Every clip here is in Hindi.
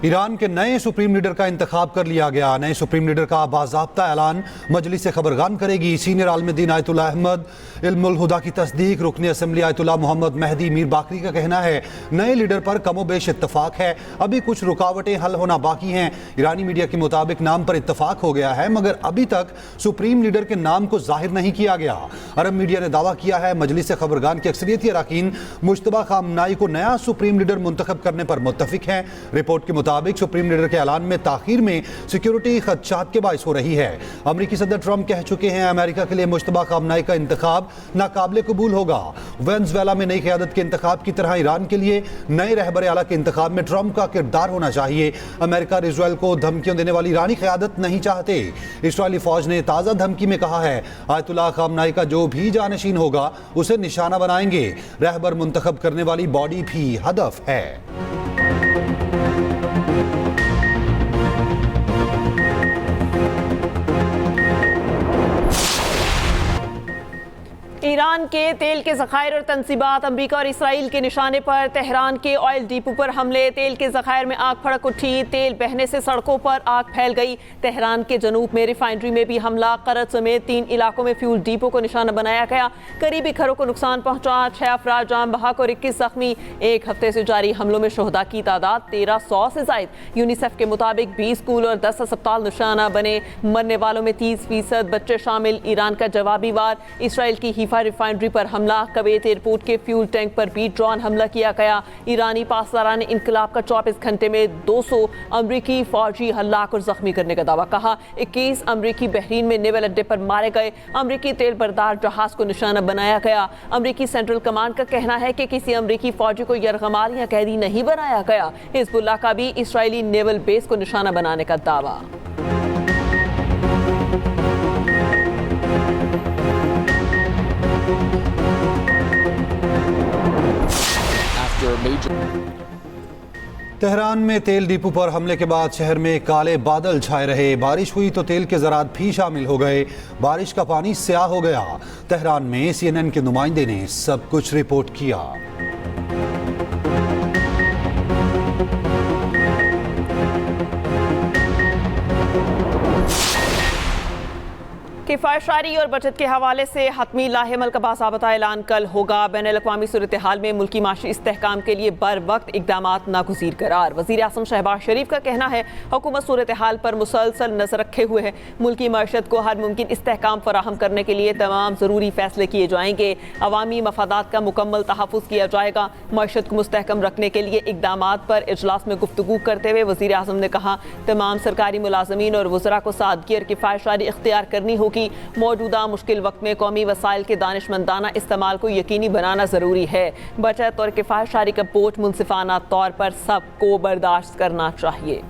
ईरान के नए सुप्रीम लीडर का इंतखाब कर लिया गया। नए सुप्रीम लीडर का बाज़ाब्ता ऐलान मजलिस खबरगान करेगी। सीनियर आलिमुद्दीन आयतुल्लाह अहमद इल्मुल हुदा की तस्दीक। रुकन असम्बली आयतुल्लाह मोहम्मद मेहदी मीर बाकरी का कहना है नए लीडर पर कमोबेश इत्तफाक है, अभी कुछ रुकावटें हल होना बाकी हैं। ईरानी मीडिया के मुताबिक नाम पर इत्तफाक हो गया है, मगर अभी तक सुप्रीम लीडर के नाम को जाहिर नहीं किया गया। अरब मीडिया ने दावा किया है मजलिस खबरगान के अक्सरियती अरकान मुश्तबा खामनाई को नया सुप्रीम लीडर मुंतखब करने पर मुत्तफिक हैं। रिपोर्ट के मुताबिक सुप्रीम लीडर के ऐलान में ताखीर में सिक्योरिटी खदशात के बाइस हो रही है। अमेरिकी सदर ट्रंप कह चुके हैं अमेरिका के लिए मुश्तबा खामनाई का इंतखाब नाकाबिले कबूल होगा। वेनेजुएला में नई क़यादत के इंतखाब की तरह ईरान के लिए नए रहबर आला के इंतखाब में ट्रंप का किरदार होना चाहिए। अमेरिका और इजराइल को धमकियां देने वाली ईरानी क़यादत नहीं चाहते। इसराइली फौज ने ताज़ा धमकी में कहा है आयतुल्लाह खामनाई का जो भी जानशीन होगा उसे निशाना बनाएंगे। रहबर मुंतखब करने वाली बॉडी भी हदफ है। ईरान के तेल के ज़खायर और तनसीबात अमरीका और इसराइल के निशाने पर। तेहरान के ऑयल डिपो पर हमले, तेल के ज़खायर में आग भड़क उठी, तेल बहने से सड़कों पर आग फैल गई। तेहरान के जनूब में रिफाइनरी में भी हमला, करत समेत 3 इलाकों में फ्यूल डिपो को निशाना बनाया गया। करीबी घरों को नुकसान पहुंचा, 6 अफराद जाम बहक और 21 जख्मी। एक हफ्ते से जारी हमलों में शोहदा की तादाद 1300 से जायद। यूनिसेफ के मुताबिक 20 स्कूल और 10 अस्पताल निशाना बने। मरने वालों में 30% बच्चे शामिल। ईरान का जवाबी वार, इसराइल की हिफा रिफाइनरी पर हमला, कुवैत एयरपोर्ट के फ्यूल टैंक पर भी ड्रोन हमला किया गया। ईरानी पासदारान ने इनकलाब का 24 घंटे में 200 अमरीकी फौजी हलाक और जख्मी करने का दावा कहा। 21 अमरीकी बहरीन में नेवल अड्डे पर मारे गए। अमरीकी तेल बरदार जहाज को निशाना बनाया गया। अमरीकी सेंट्रल कमांड का कहना है कि किसी अमरीकी फौजी को यरगमाल या कैदी नहीं बनाया गया। हिजबुल्लाह का भी इसराइली नेवल बेस को निशाना बनाने का दावा। तेहरान में तेल डिपो पर हमले के बाद शहर में काले बादल छाए रहे। बारिश हुई तो तेल के ज़रात भी शामिल हो गए। बारिश का पानी स्याह हो गया। तेहरान में CNN के नुमाइंदे ने सब कुछ रिपोर्ट किया। किफ़ायतशारी और बचत के हवाले से हतमी लाहेमल का बाज़ाब्ता ऐलान कल होगा। बैनुल-अक़वामी सूरत हाल में मुल्की माशी इस्तेहकाम के लिए बर वक्त इक़दामात नागुज़ीर करार। वज़ीर आज़म शहबाज शरीफ का कहना है हुकूमत सूरत हाल पर मुसलसल नज़र रखे हुए है। मुल्की मईशत को हर मुमकिन इस्तेहकाम फराहम करने के लिए तमाम ज़रूरी फ़ैसले किए जाएंगे। अवामी मफादात का मुकम्मल तहफ़्फ़ुज़ किया जाएगा। मईशत को मुस्तहकम रखने के लिए इक़दामात पर इजलास में गुफ्तगू करते हुए वज़ीर आज़म ने कहा तमाम सरकारी मुलाज़मीन और वज़रा को सादगी और किफ़ायतशारी इख्तियार करनी होगी। मौजूदा मुश्किल वक्त में कौमी वसाइल के दानिशमंदाना इस्तेमाल को यकीनी बनाना ज़रूरी है। बचत और किफ़ायतशारी का बोझ मुनसिफाना तौर पर सबको बर्दाश्त करना चाहिए।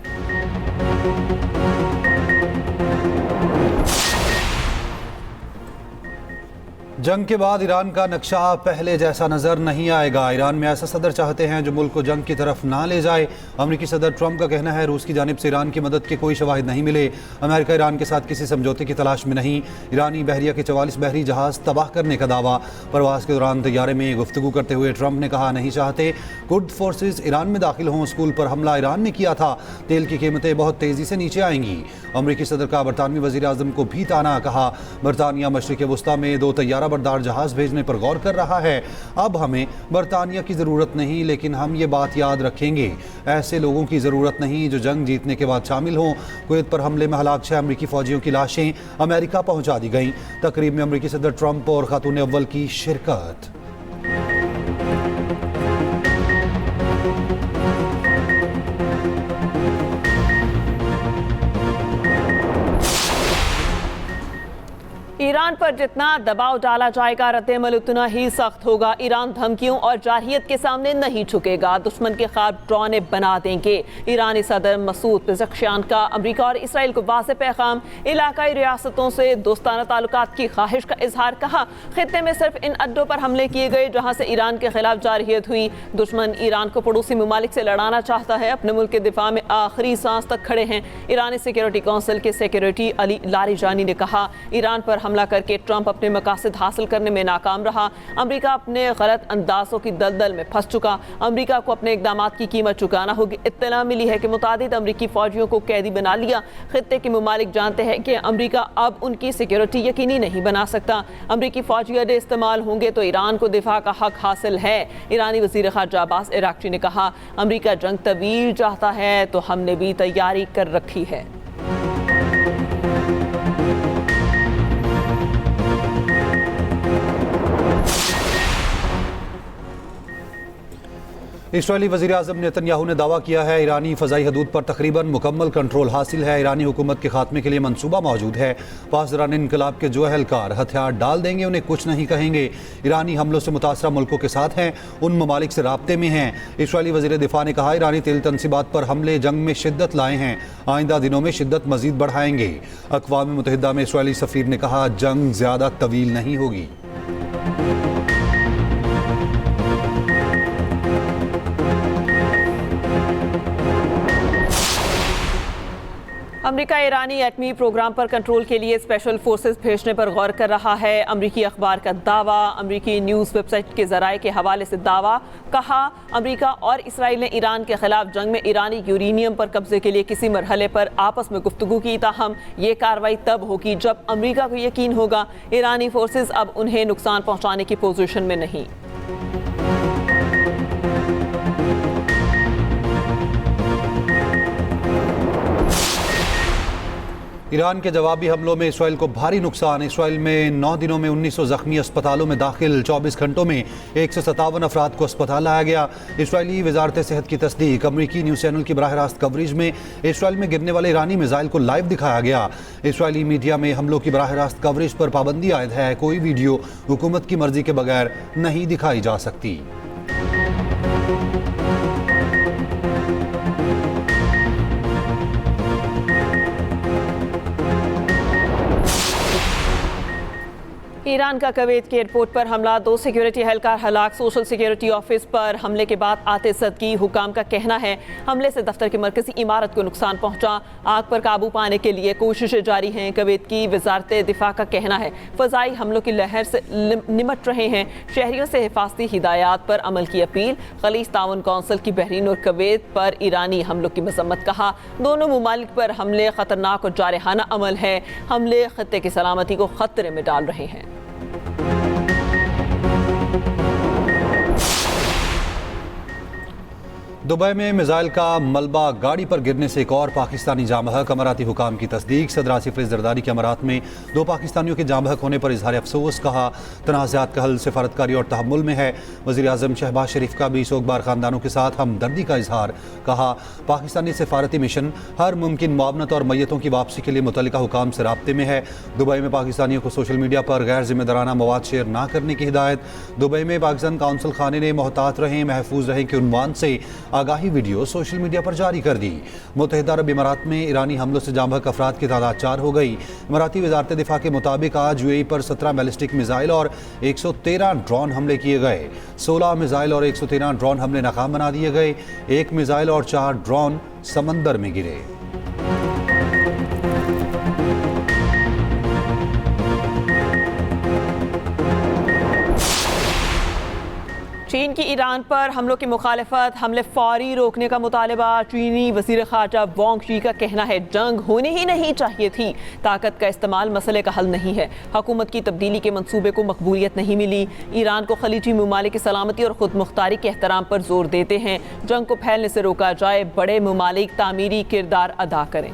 जंग के बाद ईरान का नक्शा पहले जैसा नजर नहीं आएगा। ईरान में ऐसा सदर चाहते हैं जो मुल्क को जंग की तरफ ना ले जाए। अमेरिकी सदर ट्रंप का कहना है रूस की जानिब से ईरान की मदद के कोई शवाहिद नहीं मिले। अमेरिका ईरान के साथ किसी समझौते की तलाश में नहीं। ईरानी बहरिया के 44 बहरी जहाज तबाह करने का दावा। परवास के दौरान तैयारे में गुफ्तगू करते हुए ट्रंप ने कहा नहीं चाहते कुर्द फोर्सेज ईरान में दाखिल हों। स्कूल पर हमला ईरान ने किया था। तेल की कीमतें बहुत तेजी से नीचे आएंगी। अमेरिकी सदर का बरतानवी वज़ीर आज़म को भी ताना। कहा बरतानिया मशरिक़ वस्ता में 2 तैयारा बरदार जहाज भेजने पर गौर कर रहा है। अब हमें बरतानिया की ज़रूरत नहीं, लेकिन हम ये बात याद रखेंगे ऐसे लोगों की ज़रूरत नहीं जो जंग जीतने के बाद शामिल हों। कुवैत पर हमले में हलाक 6 अमरीकी फ़ौजियों की लाशें अमेरिका पहुंचा दी गईं। तकरीब में अमरीकी सदर ट्रंप और खातून अव्वल की शिरकत। ईरान पर जितना दबाव डाला जाएगा रद्द-ए-अमल उतना ही सख्त होगा। ईरान धमकियों और जारहियत के सामने नहीं झुकेगा। दुश्मन के ख्वाब ड्रोने बना देंगे। ईरानी सदर मसूद पेज़ेश्कियान का अमरीका और इसराइल को वाज़ेह पैगाम। इलाकाई रियासतों से दोस्ताना ताल्लुकात की ख्वाहिश का इजहार। कहा खित्ते में सिर्फ इन अड्डों पर हमले किए गए जहाँ से ईरान के खिलाफ जारहियत हुई। दुश्मन ईरान को पड़ोसी ममालिक से लड़ाना चाहता है। अपने मुल्क के दिफा में आखिरी सांस तक खड़े हैं। ईरानी सिक्योरिटी काउंसिल के सेक्रेटरी अली लारिजानी ने कहा ईरान पर हमला हमला करके ट्रंप अपने मकासद हासिल करने में नाकाम रहा। अमरीका अपने गलत अंदाजों की दलदल में फंस चुका। अमरीका को अपने इकदाम की कीमत चुकाना होगी। इत्तला मिली है कि मुतादिद अमरीकी फौजियों को कैदी बना लिया। खित्ते के ममालिक जानते हैं कि अमरीका अब उनकी सिक्योरिटी यकीनी नहीं बना सकता। अमरीकी फौजी अड्डे इस्तेमाल होंगे तो ईरान को दिफा का हक हासिल है। ईरानी वज़ीर ख़ारजा अब्बास इराक़ची ने कहा, अमरीका जंग तवील चाहता है तो हमने भी तैयारी कर रखी है। इसराइली वज़ीर-ए-आज़म नेतन्याहू ने दावा किया है ईरानी फ़ज़ाई हदूद पर तकरीबन मुकम्मल कंट्रोल हासिल है। ईरानी हुकूमत के खात्मे के लिए मंसूबा मौजूद है। पासदारान इनकलाब के जो अहलकार हथियार डाल देंगे उन्हें कुछ नहीं कहेंगे। ईरानी हमलों से मुतासरा मुल्कों के साथ हैं, उन ममालिक से राब्ते में हैं। इसराइली वज़ीर दिफा ने कहा, ईरानी तेल तनसीबात पर हमले जंग में शिद्दत लाए हैं, आइंदा दिनों में शिद्दत मज़ीद बढ़ाएंगे। अक़वाम मुत्तहिदा में इसराइली सफ़ीर ने कहा, जंग ज़्यादा तवील नहीं होगी। अमरीका ईरानी एटमी प्रोग्राम पर कंट्रोल के लिए स्पेशल फोर्सेस भेजने पर गौर कर रहा है। अमरीकी अखबार का दावा, अमरीकी न्यूज़ वेबसाइट के ज़राए के हवाले से दावा। कहा, अमरीका और इसराइल ने ईरान के खिलाफ जंग में ईरानी यूरेनियम पर कब्जे के लिए किसी मरहले पर आपस में गुफ्तगू की। ताहम ये कार्रवाई तब होगी जब अमरीका को यकीन होगा ईरानी फोर्सेस अब उन्हें नुकसान पहुँचाने की पोजीशन में नहीं। ईरान के जवाबी हमलों में इसराइल को भारी नुकसान। इसराइल में 9 दिनों में 1900 जख्मी, अस्पतालों में दाखिल। 24 घंटों में 157 अफराद को अस्पताल लाया गया। इसराइली वजारत सेहत की तस्दीक। अमरीकी न्यूज़ चैनल की बराह रास्त कवरेज में इसराइल में गिरने वाले ईरानी मिसाइल को लाइव दिखाया गया। इसराइली मीडिया में हमलों की बराह रास्त कवरेज पर पाबंदी आयद है। कोई वीडियो हुकूमत की मर्जी के बगैर नहीं दिखाई जा सकती। ईरान का कुवैत के एयरपोर्ट पर हमला, 2 सिक्योरिटी एहलकार हलाक। सोशल सिक्योरिटी ऑफिस पर हमले के बाद आते सदकी हुकाम का कहना है हमले से दफ्तर की मरकजी इमारत को नुकसान पहुंचा। आग पर काबू पाने के लिए कोशिशें जारी हैं। कुवैत की वजारत दिफा का कहना है फ़ज़ाई हमलों की लहर से निमट रहे हैं। शहरियों से हिफाजती हिदायत पर अमल की अपील। खलीज ताउन कौंसिल की बहरीन और कुवैत पर ईरानी हमलों की मजम्मत। कहा, दोनों ममालिक पर हमले खतरनाक और जारहाना अमल है। हमले खत्ते की सलामती को खतरे में डाल रहे हैं। दुबई में मिसाइल का मलबा गाड़ी पर गिरने से एक और पाकिस्तानी जामहक। अमाराती हुकाम की तस्दीक। सदर आसिफ जरदारी के अमारात में 2 पाकिस्तानियों के जामहक होने पर इजहार अफसोस। कहा, तनाज़ात का हल सिफारतकारी और तहम्मुल में है। वज़ीर आज़म शहबाज शरीफ का भी सोगबार ख़ानदानों के साथ हमदर्दी का इजहार। कहा, पाकिस्तानी सिफारती मिशन हर मुमकिन मुआवनत और मैयतों की वापसी के लिए मुतल्लिका हुकाम से राब्ते में है। दुबई में पाकिस्तानियों को सोशल मीडिया पर गैर जिम्मेदाराना मवाद शेयर न करने की हिदायत। दुबई में पाकिस्तान काउंसिल खाने ने मोहतात रहें महफूज रहें के उन्वान से आगाही वीडियो सोशल मीडिया पर जारी कर दी। मुत्तहिदा अरब इमारात में ईरानी हमलों से जामबहक अफराद की तादाद 4 हो गई। इमाराती वजारत दिफा के मुताबिक आज यूएई पर 17 बैलिस्टिक मिसाइल और 113 ड्रोन हमले किए गए। 16 मिसाइल और 113 ड्रोन हमले नाकाम बना दिए गए। 1 मिसाइल और 4 ड्रोन समंदर में गिरे। चीन की ईरान पर हमलों की मुखालफत, हमले फौरी रोकने का मुतालबा। चीनी वज़ीर ख़ारजा वांग शी का कहना है जंग होनी ही नहीं चाहिए थी। ताकत का इस्तेमाल मसले का हल नहीं है। हुकूमत की तब्दीली के मंसूबे को मकबूलियत नहीं मिली। ईरान को खलीजी ममालिक की सलामती और खुद मुख्तारी के एहतराम पर जोर देते हैं। जंग को फैलने से रोका जाए, बड़े ममालिक तामीरी किरदार अदा करें।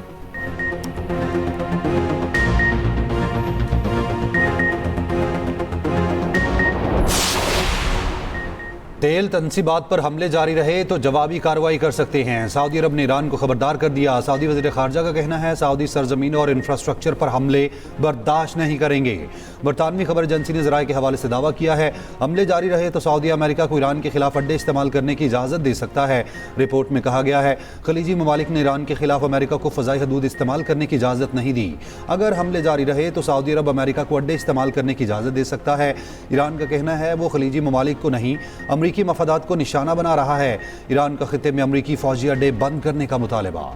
तेल तनसीबात पर हमले जारी रहे तो जवाबी कार्रवाई कर सकते हैं। सऊदी अरब ने ईरान को खबरदार कर दिया। सऊदी वज़ीर ख़ारजा का कहना है सऊदी सरजमीन और इंफ्रास्ट्रक्चर पर हमले बर्दाश्त नहीं करेंगे। बरतानवी खबर एजेंसी ने ज़राए के हवाले से दावा किया है हमले जारी रहे तो सऊदी अमेरिका को ईरान के खिलाफ अड्डे इस्तेमाल करने की इजाज़त दे सकता है। रिपोर्ट में कहा गया है खलीजी ममालिक ने ईरान के खिलाफ अमेरिका को फ़ज़ाई हदूद इस्तेमाल करने की इजाज़त नहीं दी। अगर हमले जारी रहे तो सऊदी अरब अमेरिका को अड्डे इस्तेमाल करने की इजाज़त दे सकता है। ईरान का कहना है वो खलीजी ममालिक को नहीं अमरीकी मफादात को निशाना बना रहा है। ईरान का खित्ते में अमरीकी फौजी अड्डे बंद करने का मुतालबा।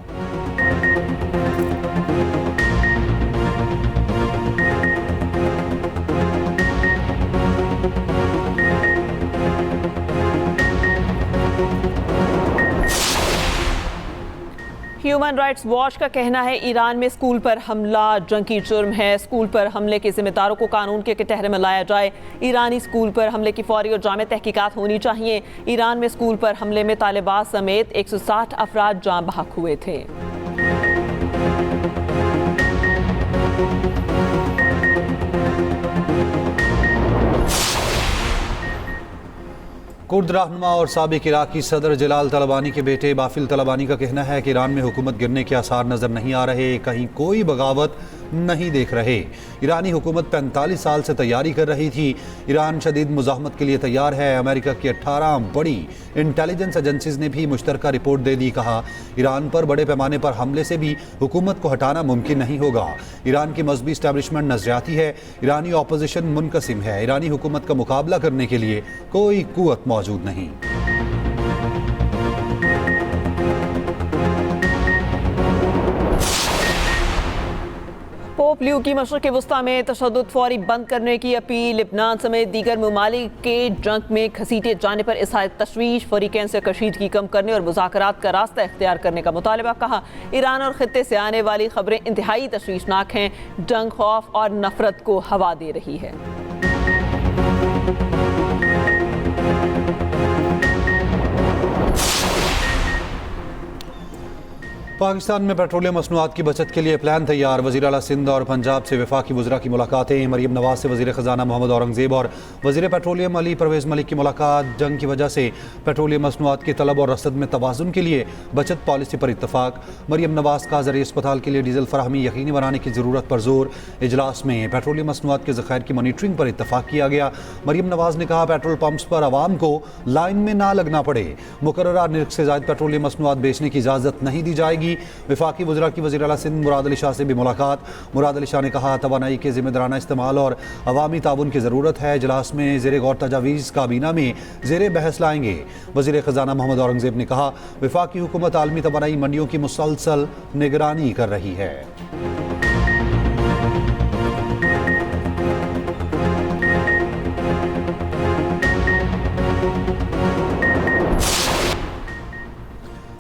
ह्यूमन राइट्स वॉच का कहना है ईरान में स्कूल पर हमला जंग की जुर्म है। स्कूल पर हमले के जिम्मेदारों को कानून के कटहरे में लाया जाए। ईरानी स्कूल पर हमले की फौरी और जामे तहकीकात होनी चाहिए। ईरान में स्कूल पर हमले में तालिबान समेत 160 अफराद जान बहक हुए थे। कुर्द रहनुमा और साबिक इराकी सदर जलाल तलबानी के बेटे बाफिल तलबानी का कहना है कि ईरान में हुकूमत गिरने के आसार नजर नहीं आ रहे, कहीं कोई बगावत नहीं देख रहे। ईरानी हुकूमत 45 साल से तैयारी कर रही थी। ईरान शदीद मुज़ाहमत के लिए तैयार है। अमेरिका की 18 बड़ी इंटेलिजेंस एजेंसीज ने भी मुश्तरका रिपोर्ट दे दी। कहा, ईरान पर बड़े पैमाने पर हमले से भी हुकूमत को हटाना मुमकिन नहीं होगा। ईरान की मजहबी इस्टेब्लिशमेंट नजरियाती है। ईरानी अपोजिशन मुनकसिम है। ईरानी हुकूमत का मुकाबला करने के लिए कोई कुव्वत मौजूद नहीं। पोप लियो की मशरक़ वस्ता में तशद्दुद फौरी बंद करने की अपील। लिबनान समेत दीगर ममालिक के जंग में घसीटे जाने पर इज़हार तशवीश। फ़रीक़ैन से कशीदगी कम करने और मुज़ाकरात का रास्ता इख्तियार करने का मुतालबा। कहा, ईरान और ख़ित्ते से आने वाली खबरें इंतहाई तशवीशनाक हैं। जंग खौफ और नफरत को हवा दे रही है। पाकिस्तान में पेट्रोलियम मसनूआत की बचत के लिए प्लान तैयार। वज़ीर आला सिंध और पंजाब से वफाकी वज़रा की मुलाकातें। मरियम नवाज से वज़ीर ख़जाना मोहम्मद औरंगज़ेब और वज़ीर पेट्रोलियम अली परवेज़ मलिक की मुलाकात। जंग की वजह से पेट्रोलियम मसनूआत की तलब और रसद में तवाज़ुन के लिए बचत पॉलिसी पर इत्तफाक। मरियम नवाज का ज़रिए अस्पताल के लिए डीजल फराहमी यकीनी बनाने की ज़रूरत पर जोर। इजलास में पेट्रोलियम मसनूआत के ज़ख़ायर की मॉनिटरिंग पर इत्तफाक किया गया। मरियम नवाज ने कहा, पेट्रोल पंप्स पर आवाम को लाइन में ना लगना पड़े। मुकर्ररा निर्ख से ज़ायद पेट्रोलियम मसनूआत बेचने की इजाज़त नहीं दी जाएगी। वफाकी वज़रा की वज़ीर आला सिंध मुराद अली शाह से भी मुलाकात। मुराद अली शाह ने कहा, तवानाई के ज़िम्मेदाराना इस्तेमाल और अवामी ताउन की ज़रूरत है। इजलास में ज़ेरे गौर तजावीज़ काबीना में ज़ेरे बहस लाएंगे। वज़ीर ख़जाना मोहम्मद औरंगज़ेब ने कहा, वफाकी हुकूमत आलमी तवानाई मंडियों की मुसलसल निगरानी कर रही है।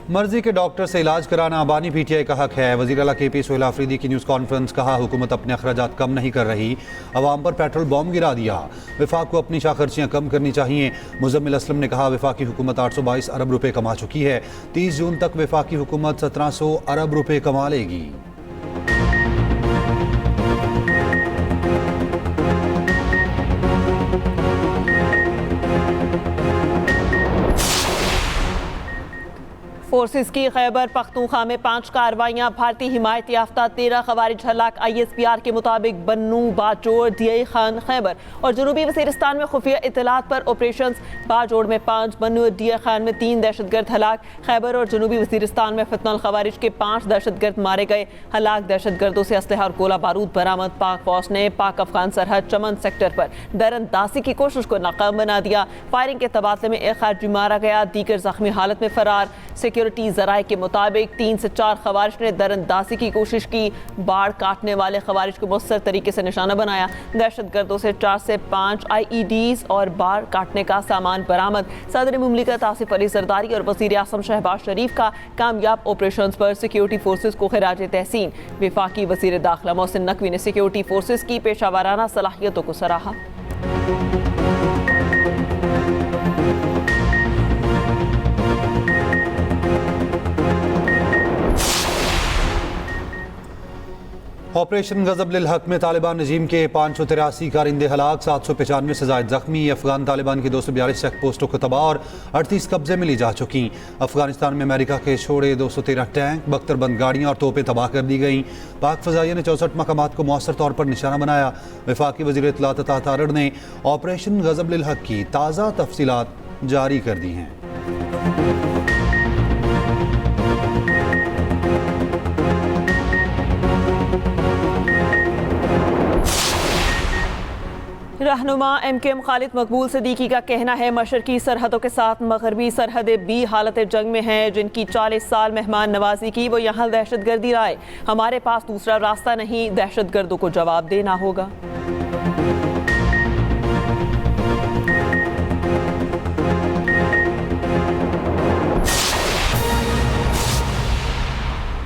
मर्जी के डॉक्टर से इलाज कराना अबानी पीटीआई का हक है। वज़ीर आला KP सोहेल आफरीदी की न्यूज़ कॉन्फ्रेंस। कहा, हुकूमत अपने अखराजात कम नहीं कर रही, अवाम पर पेट्रोल बॉम्ब गिरा दिया। वफाक को अपनी शाखर्चियाँ कम करनी चाहिए। मुज़म्मिल असलम ने कहा, वफाकी हुकूमत 822 अरब रुपये कमा चुकी है। 30 जून तक वफाकी हुकूमत 1700 अरब रुपये कमा लेगी। फोर्सेस की खैबर पख्तूनख्वा में 5 कार्रवाइयाँ। भारतीय हिमायत याफ्ता 13 खवारिज हलाक। ISPR के मुताबिक बन्नू, बाजोड़, दिया खान, खैबर और जनूबी वज़ीरिस्तान में खुफिया इत्तलात पर ऑपरेशन। बाजोड़ में 5, बन्नू और दिया खान में 3 दहशतगर्द हलाक। खैबर और जनूबी वज़ीरिस्तान में फितनल खवारिज के 5 दहशतगर्द मारे गए। हलाक दहशतगर्दों से असलहा और गोला बारूद बरामद। पाक फौज ने पाक अफगान सरहद चमन सेक्टर पर दरअंदाजी की कोशिश को नाकाम बना दिया। फायरिंग के तबादले में एक खारजी मारा गया, दीगर जख्मी हालत में फरार। सिक्योरिटी ज़राए के मुताबिक 3 से 4 खवारिज ने दरअंदाजी की कोशिश की। बाढ़ काटने वाले खवारिज को मुस्तर तरीके से निशाना बनाया। दहशतगर्दों से 4 से 5 IEDs और बाढ़ काटने का सामान बरामद। सदर मुमलिकत आसिफ अली जरदारी और वज़ीर आज़म शहबाज शरीफ का कामयाब ऑपरेशन पर सिक्योरिटी फोर्सेस को खिराज तहसीन। वफाकी वज़ीर दाखिला मोहसिन नकवी ने सिक्योरिटी फोर्सेस की पेशावराना सलाहियतों को सराहा। ऑपरेशन गज़ब-लिल हक में तालिबान रजीम के 583 कारिंदे हलाक, 795 से ज़ायद जख्मी। अफगान तालिबान की 242 चेक पोस्टों को तबाह और 38 कब्जे में ली जा चुकी। अफगानिस्तान में अमेरिका के छोड़े 213 टैंक, बख्तरबंद गाड़ियाँ और तोपें तबाह कर दी गई। पाक फ़ज़ाइया ने 64 मकामात को मौसर तौर पर निशाना बनाया। वफाकी वज़ीर इत्तलात अता तारड़ ने ऑपरेशन गज़ब-लिल हक की ताज़ा तफसीलात जारी कर दी हैं। रहनुमा MKM खालिद मकबूल सदीकी का कहना है, मशरकी सरहदों के साथ मगरबी सरहदें भी हालत जंग में हैं। जिनकी 40 साल मेहमान नवाजी की, वो यहाँ दहशतगर्दी लाए। हमारे पास दूसरा रास्ता नहीं, दहशतगर्दों को जवाब देना होगा।